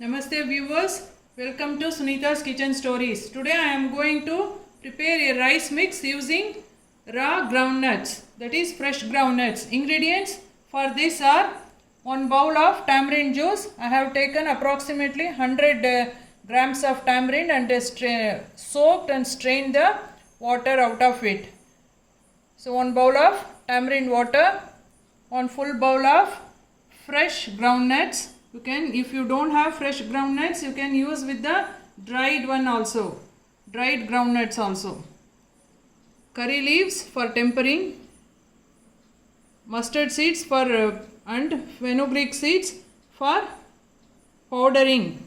Namaste viewers, welcome to Sunita's Kitchen Stories. Today I am going to prepare a rice mix using raw groundnuts, that is fresh groundnuts. Ingredients for this are 1 bowl of tamarind juice. I have taken approximately 100 grams of tamarind and soaked and strained the water out of it. So 1 bowl of tamarind water, 1 full bowl of fresh groundnuts. You can, if you don't have fresh groundnuts, you can use with the dried one also, dried groundnuts also. Curry leaves for tempering, mustard seeds for and fenugreek seeds for powdering.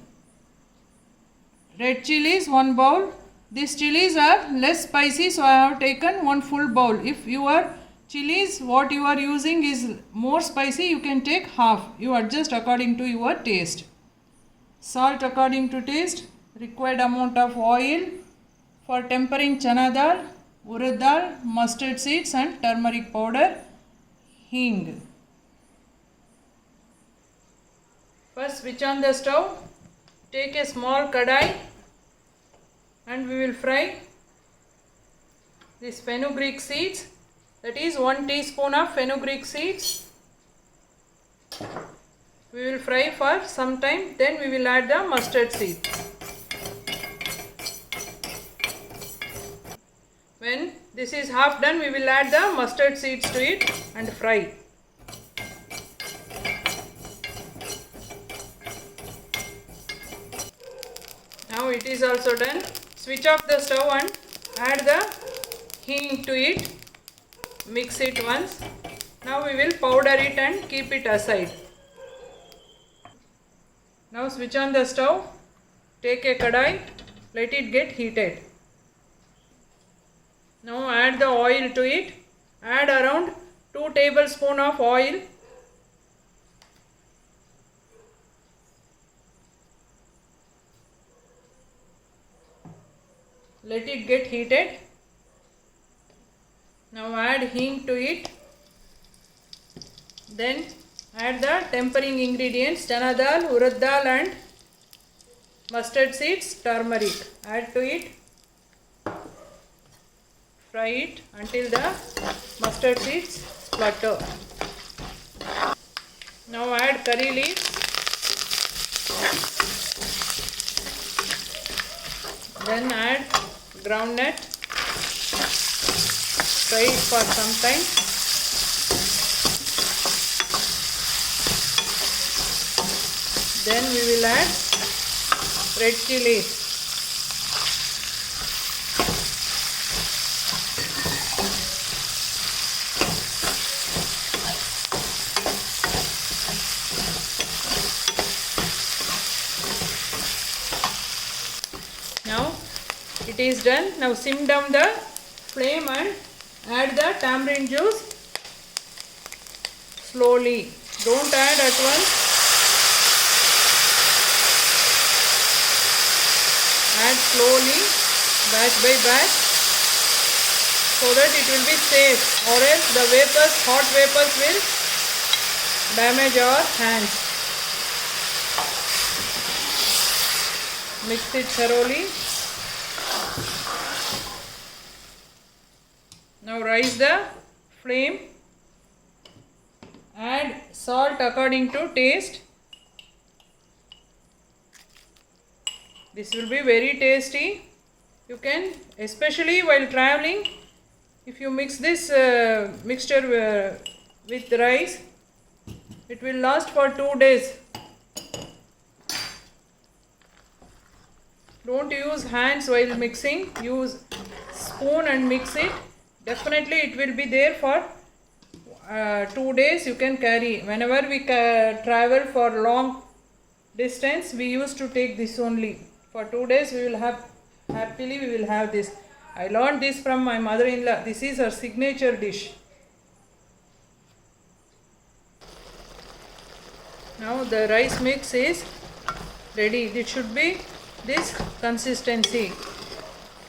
Red chilies 1 bowl. These chilies are less spicy, so I have taken 1 full bowl. If your chilies what you are using is more spicy, you can take half. You adjust according to your taste. Salt according to taste. Required amount of oil for tempering: chana dal, urad dal, mustard seeds and turmeric powder, hing. First switch on the stove. Take a small kadai and we will fry these fenugreek seeds. That is 1 teaspoon of fenugreek seeds. We will fry for some time, then we will add the mustard seeds. When this is half done, we will add the mustard seeds to it and fry. Now it is also done. Switch off the stove and add the hing to it. Mix it once. Now we will powder it and keep it aside. Now switch on the stove. Take a kadai. Let it get heated. Now add the oil to it. Add around 2 tablespoons of oil. Let it get heated. Now add hing to it. Then add the tempering ingredients: chana dal, urad dal and mustard seeds, turmeric. Add to it. Fry it until the mustard seeds splutter. Now add curry leaves. Then add groundnut. Fry it for some time. Then we will add red chilies. Now it is done. Now sim down the flame and add the tamarind juice slowly. Don't add at once. Add slowly, batch by batch, so that it will be safe, or else the vapors, hot vapors will damage our hands. Mix it thoroughly. Now raise the flame. Add salt according to taste. This will be very tasty. You can, especially while traveling, if you mix this mixture with rice, it will last for 2 days. Don't use hands while mixing. Use spoon and mix it. Definitely it will be there for 2 days. You can carry. Whenever we travel for long distance, we used to take this only. For 2 days we will have, happily we will have this. I learned this from my mother-in-law. This is her signature dish. Now the rice mix is ready. It should be this consistency.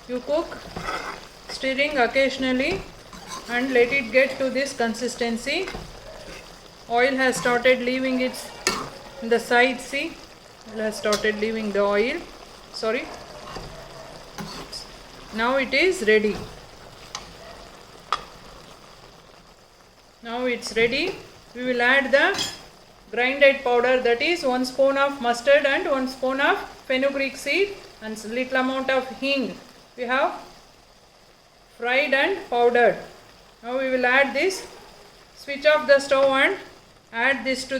You cook, stirring occasionally and let it get to this consistency. Oil has started leaving its the side, see. It has started leaving the oil. Sorry. Now it is ready. Now it's ready. We will add the grinded powder, that is 1 spoon of mustard and 1 spoon of fenugreek seed and little amount of hing. We have fried and powdered. Now we will add this. Switch off the stove and add this to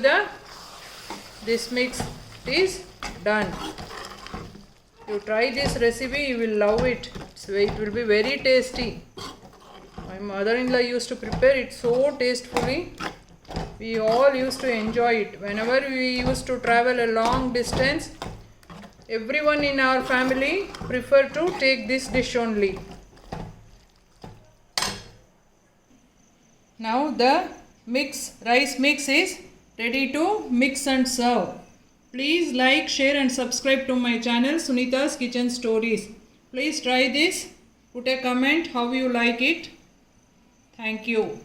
this mix. It is done. You try this recipe, you will love it. It will be very tasty. My mother-in-law used to prepare it so tastefully. We all used to enjoy it. Whenever we used to travel a long distance, everyone in our family prefer to take this dish only. Now the rice mix is ready to mix and serve. Please like, share and subscribe to my channel Sunita's Kitchen Stories. Please try this. Put a comment how you like it. Thank you.